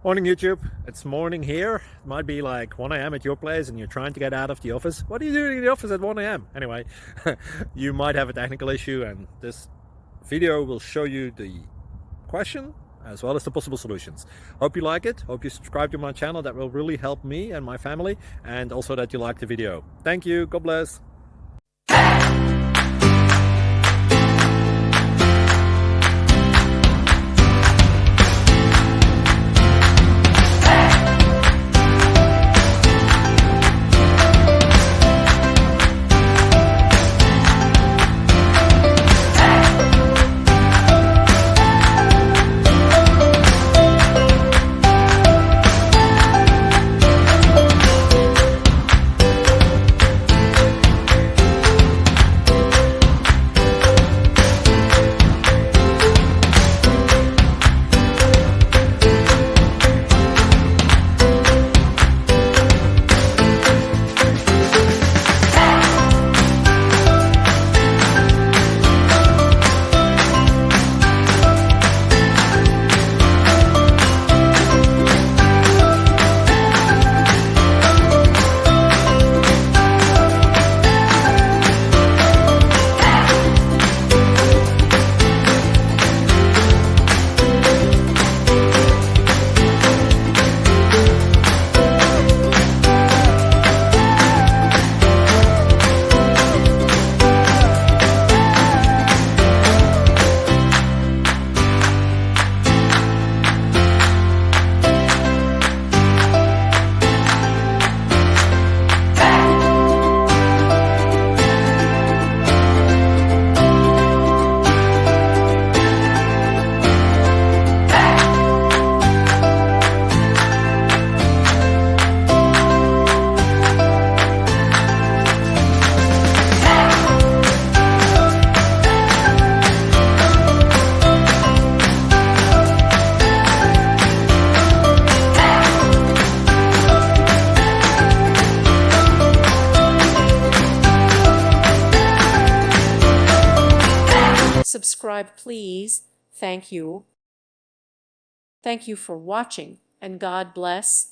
Morning YouTube, it's morning here. It might be like 1 a.m. at your place and you're trying to get out of the office. What are you doing in the office at 1 a.m.? Anyway, you might have a technical issue and this video will show you the question as well as the possible solutions. Hope you like it, hope you subscribe to my channel. That will really help me and my family, and also that you like the video. Thank you, God bless. Subscribe, please. Thank you. Thank you for watching, and God bless.